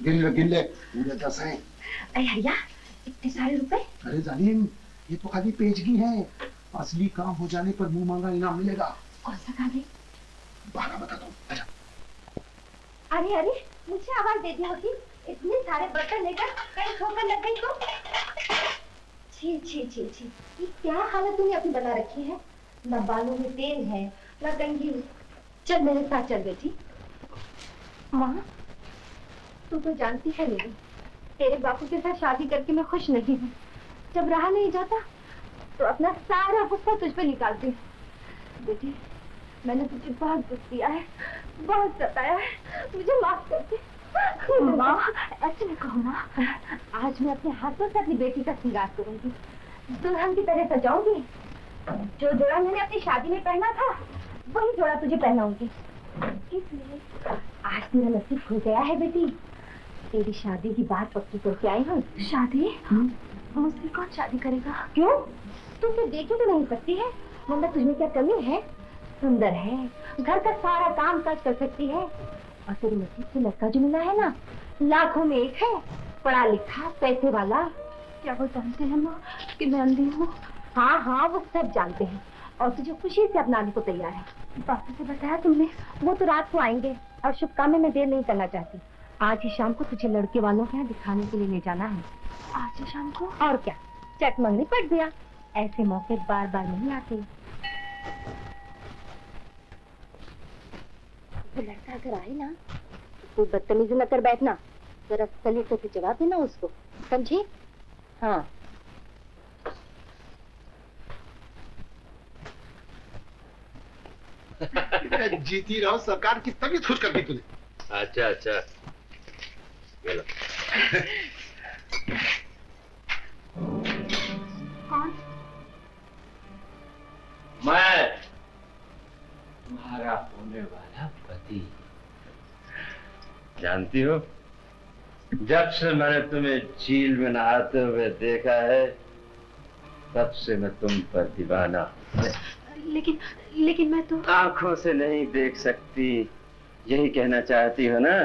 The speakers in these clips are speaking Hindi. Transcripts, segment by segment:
गिन ले पूरे 10 हैं। अरे भैया इतने सारे रुपए। अरे जालिम ये तो खाली पेशगी है, असली काम हो जाने पर मुंह मांगा इनाम मिलेगा। कौन सा काम है? बहाना बता दो। अच्छा अरे अरे मुझे आवाज दे दी होती, इतने सारे बर्तन लेकर कहीं ठोकर लग गई तो। छी छी छी छी, ये क्या हालत तूने अपनी बना रखी है। न बालों में तेल है न कंघी। चल मेरे साथ चल बेटी। माँ तू तो जानती है मेरी, तेरे बापू के साथ शादी करके मैं खुश नहीं हूँ। जब रहा नहीं जाता तो अपना सारा गुस्सा तुझ पे निकालती हूँ। बेटी मैंने तुझे बहुत दुख दिया है, बहुत सताया है, मुझे माफ कर दे। माँ ऐसे नहीं कहो माँ, आज मैं अपने हाथों से अपनी बेटी का श्रृंगार करूंगी, दुल्हन की तरह सजाऊंगी। जो जोड़ा मैंने अपनी शादी में पहना था वही जोड़ा तुझे पहनाऊंगी। इसलिए आज तेरा नसीब खुल गया है बेटी, तेरी शादी की बात पक्की करके आई हूँ। शादी? मुझसे कौन शादी करेगा? क्यों? तू तो देखे तो नहीं सकती है, मम्मा तुझमें क्या कमी है? सुंदर है, घर का सारा काम काज कर सकती है, और तेरे नसीब से लड़का जो मिला है ना, लाखों में एक है, पढ़ा लिखा पैसे वाला। क्या वो जानते हैं माँ कि मैं अंधी हूँ? हाँ हाँ वो सब जानते हैं, और तुझे खुशी से अपनाने को तैयार है। बापू से बताया तुमने? वो तो रात को आएंगे, और शुभ काम में मैं देर नहीं करना चाहती। आज ही शाम को तुझे लड़के वालों के यहाँ दिखाने के लिए ले जाना है। आज ही शाम को? और क्या, चट मंगनी पड़ दिया, ऐसे मौके बार बार नहीं आते। तो लड़का अगर आए ना तो बदतमीजी न कर बैठना, जरा सलीके से जवाब देना उसको, समझी? हाँ जीती रहो, सरकार की तबीयत खुश कर दी तूने। अच्छा अच्छा कौन? मैं तुम्हारा होने वाला पति। जानती हो, जब से मैंने तुम्हें झील में नहाते हुए देखा है तब से मैं तुम पर दीवाना। लेकिन मैं तो आंखों से नहीं देख सकती, यही कहना चाहती हो ना?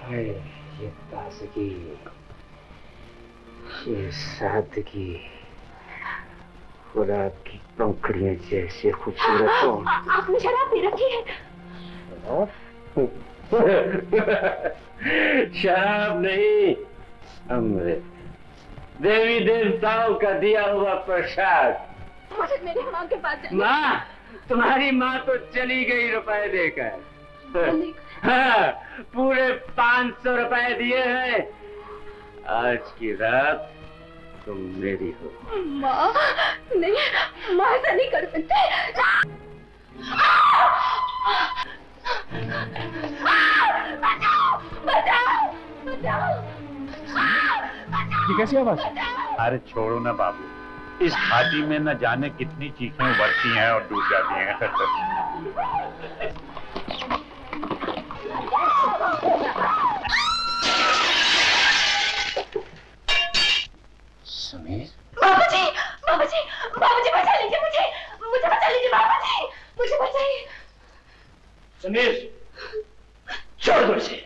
ये ताजगी, ये सादगी, गुलाब की पंखुड़ियां जैसे खूबसूरत हो। आपने शराब पी रखी है? शराब नहीं, अमृत, देवी देवताओं का दिया हुआ प्रसाद। मुझे मेरी माँ के पास जाना। माँ, तुम्हारी माँ तो चली गई रुपए देकर। हाँ, पूरे 500 रुपए दिए हैं। आज की रात तुम मेरी हो। माँ नहीं, माँ ऐसा नहीं कर सकते। बचाओ, बचाओ, बचाओ। ये कैसी आवाज? अरे छोड़ो ना बाबू, इस घाटी में न जाने कितनी चीखें उभरती हैं और डूब जाती हैं। समीर, बाबूजी, बाबूजी, बाबूजी बचा लीजिए मुझे, मुझे बचा लीजिए बाबूजी, मुझे बचाइए। समीर, छोड़ दो इसे।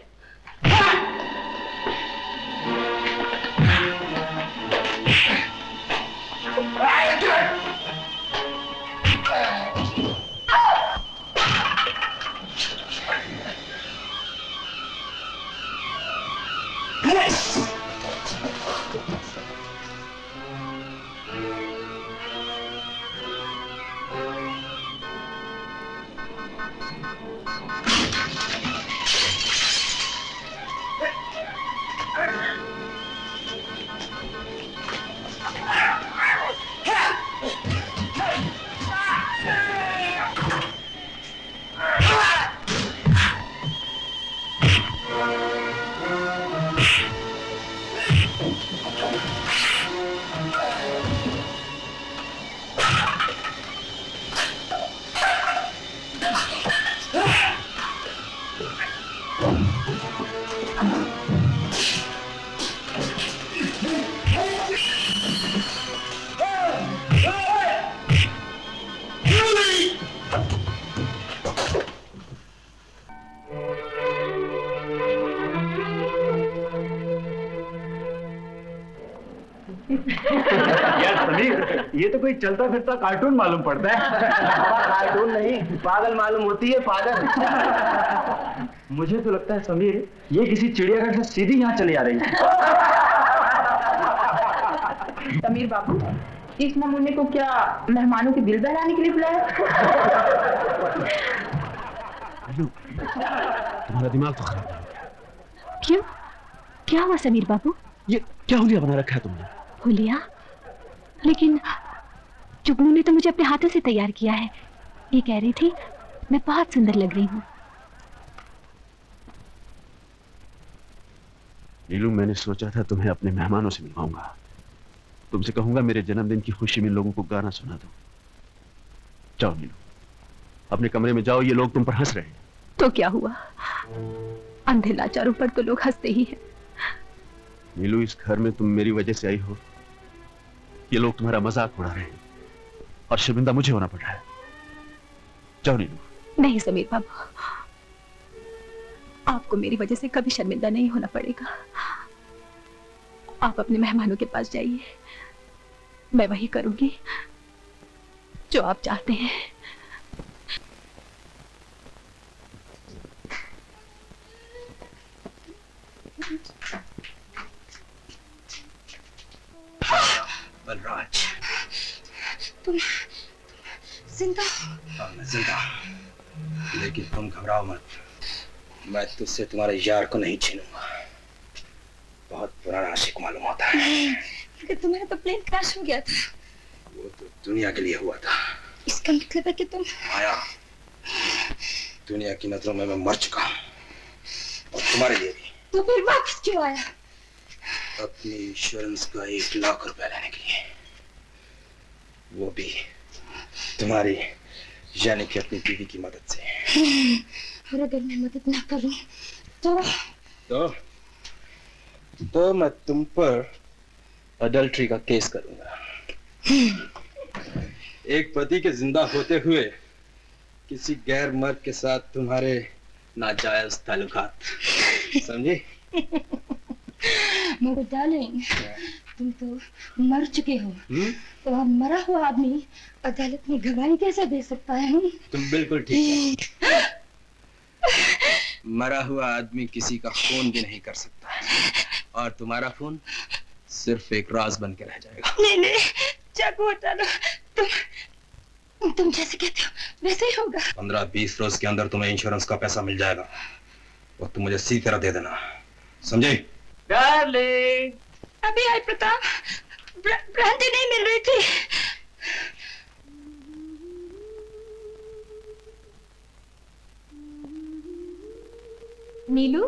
यार समीर, ये तो कोई चलता फिरता कार्टून मालूम पड़ता है। कार्टून नहीं, पागल मालूम होती है, पागल। मुझे तो लगता है समीर, ये किसी चिड़ियाघर से सीधी यहाँ चली आ रही है। समीर बाबू, इस नमूने को क्या मेहमानों के दिल बहलाने के लिए बुलाया? तुम्हारा दिमाग तो खराब है। क्यों? क्या हुआ समीर बाबू? ये क्या हुलिया बना रखा है तुमने? हुलिया? लेकिन जुगनू ने तो मुझे अपने हाथों से तैयार किया है। ये कह रही थी मैं बहुत सुंदर लग रही हूँ। नीलू, मैंने सोचा था तुम्हें अपने मेहमानों से मिलवाऊंगा। तुमसे कहूंगा मेरे जन्मदिन की खुशी में लोगों को गाना सुना दो। जाओ नीलू, अपने कमरे में जाओ। ये लोग तुम पर हंस रहे हैं। तो क्या हुआ? अंधे लाचारों पर तो लोग हंसते ही हैं। नीलू, इस घर में तुम मेरी वजह से आई हो। ये लोग तुम्हारा मजाक उड़ा रहे हैं और शर्मिंदा मुझे होना पड़ रहा है। जाओ नीलू। नहीं समीर बाबू, आपको मेरी वजह से कभी शर्मिंदा नहीं होना पड़ेगा। आप अपने मेहमानों के पास जाइए, मैं वही करूंगी जो आप चाहते हैं। बलराज, तुम जिंदा? हाँ, मैं जिंदा, लेकिन तुम घबराओ मत। मैं तुझसे तुम्हारे यार को नहीं छीनूंगा। बहुत पुराना आशिक मालूम होता है। कि तुम्हारा तो प्लेन क्रैश हो गया था। वो तो दुनिया के लिए हुआ था। इसका मतलब है कि तुम... माया, दुनिया की नजरों में मैं मर चुका हूँ, और तुम्हारे लिए भी। तो फिर वापस क्यों आया? अपनी इंश्योरेंस का 1 लाख रुपए लेने के लिए, वो भी तुम्हारी यानी कि अपनी बीवी की मदद से। और अगर मैं मदद ना करूं तो मैं तुम पर अडल्ट्री का केस करूंगा। एक पति के जिंदा होते हुए किसी गैर मर्द के साथ तुम्हारे नाजायज ताल्लुकात, समझी? मगर डार्लिंग, तुम तो मर चुके हो। तो अब मरा हुआ आदमी अदालत में गवाही कैसे दे सकता है? तुम बिल्कुल ठीक है। मरा हुआ आदमी किसी का खून भी नहीं कर सकता, और तुम्हारा खून सिर्फ एक राज बन के रह जाएगा। नहीं, चाकू हटा लो। तुम जैसे कहते हो वैसे ही होगा। 15-20 रोज के अंदर तुम्हें इंश्योरेंस का पैसा मिल जाएगा, और तुम मुझे सीधी तरह दे देना, समझे? डार्लिंग, अभी आई प्रताप। ब्रांडी नहीं मिल रही थी। नीलू,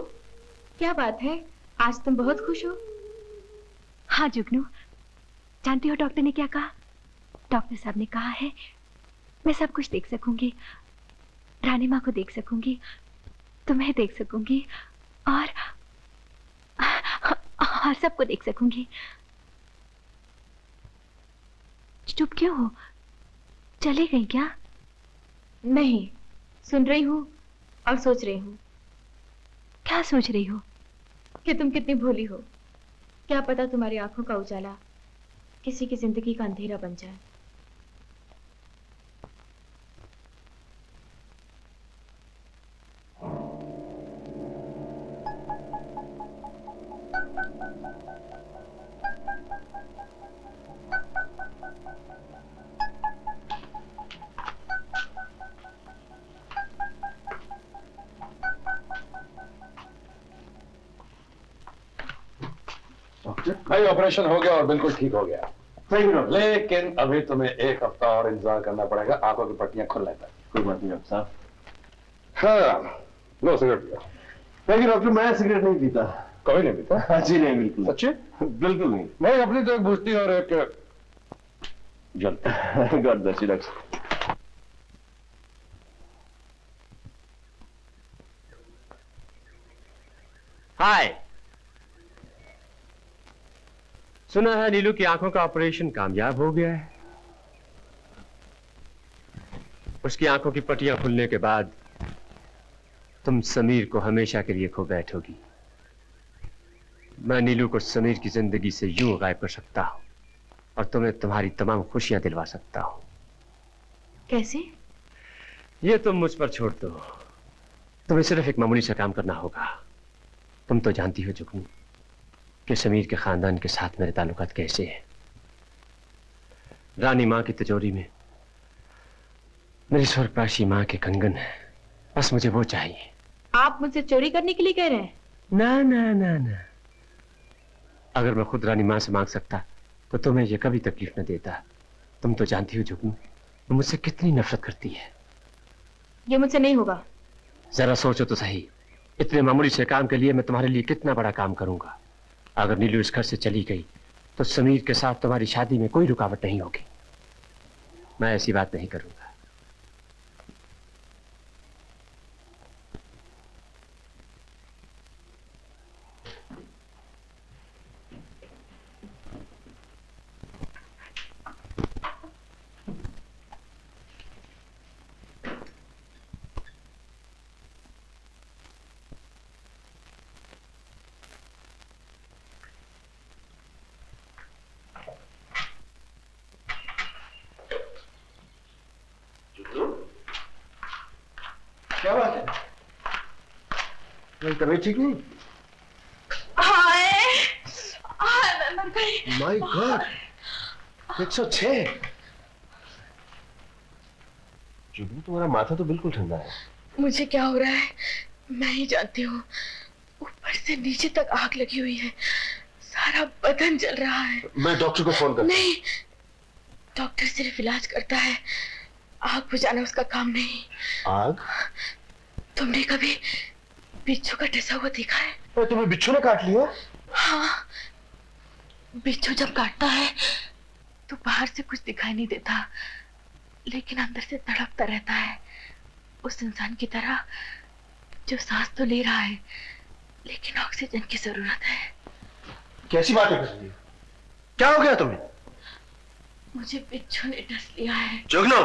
क्या बात है? आज तुम बहुत खुश हो। हाँ जुगनू, जानती हो डॉक्टर ने क्या कहा? डॉक्टर साहब ने कहा है मैं सब कुछ देख सकूंगी। रानी माँ को देख सकूंगी, तुम्हें देख सकूंगी, और सबको देख सकूंगी। चुप क्यों हो? चली गई क्या? नहीं, सुन रही हूँ और सोच रही हूँ। क्या सोच रही हो? कि तुम कितनी भोली हो। क्या पता तुम्हारी आंखों का उजाला किसी की जिंदगी का अंधेरा बन जाए। भाई ऑपरेशन हो गया और बिल्कुल ठीक हो गया। लेकिन अभी तुम्हें 1 हफ्ता और इंतजार करना पड़ेगा आंखों की पट्टियां खुलने तक। कोई बात नहीं डॉक्टर साहब। हाँ, लो सिगरेट पियो। नहीं डॉक्टर, मैं सिगरेट नहीं पीता। कभी नहीं पीता? हाँ जी नहीं, बिल्कुल सच्ची? बिल्कुल नहीं। भाई अपनी तो एक बुझती और एक जलती। God bless you doctor. Hi, सुना है नीलू की आंखों का ऑपरेशन कामयाब हो गया है। उसकी आंखों की पट्टियां खुलने के बाद तुम समीर को हमेशा के लिए खो बैठोगी। मैं नीलू को समीर की जिंदगी से यूं गायब कर सकता हूं और तुम्हें तुम्हारी तमाम खुशियां दिलवा सकता हूं। कैसे? ये तुम मुझ पर छोड़ दो। तुम्हें सिर्फ एक मामूली सा काम करना होगा। तुम तो जानती हो जुगनू कि समीर के खानदान के साथ मेरे ताल्लुकात कैसे हैं। रानी माँ की तिजोरी में मेरी स्वर्गवासी माँ के कंगन है, बस मुझे वो चाहिए। आप मुझसे चोरी करने के लिए कह रहे हैं? ना ना ना ना, अगर मैं खुद रानी माँ से मांग सकता तो तुम्हें ये कभी तकलीफ न देता। तुम तो जानती हो जुगनू वो मुझसे कितनी नफरत करती है। ये मुझसे नहीं होगा। जरा सोचो तो सही, इतने मामूली से काम के लिए मैं तुम्हारे लिए कितना बड़ा काम करूंगा। अगर नीलू इस घर से चली गई तो समीर के साथ तुम्हारी शादी में कोई रुकावट नहीं होगी। मैं ऐसी बात नहीं करूंगा। क्या बात है? तबीयत ठीक नहीं? मैं मर गई। My God, 106। जुगनू तुम्हारा माथा तो बिल्कुल ठंडा है। मुझे क्या हो रहा है मैं ही जानती हूँ। ऊपर से नीचे तक आग लगी हुई है, सारा बदन जल रहा है। मैं डॉक्टर को फोन करता हूं। नहीं, डॉक्टर सिर्फ इलाज करता है, आग बुझाना उसका काम नहीं। आग? तुमने कभी बिच्छू का डसा हुआ देखा है? और तुम्हें बिच्छू ने काट लिया? हाँ, बिच्छू जब काटता है तो बाहर से कुछ दिखाई नहीं देता, लेकिन अंदर से तड़पता रहता है, उस इंसान की तरह जो सांस तो ले रहा है लेकिन ऑक्सीजन की जरूरत है। कैसी बातें कर रही हो? क्या हो गया तुम्हें? मुझे बिच्छू ने डस लिया है। जुगनू,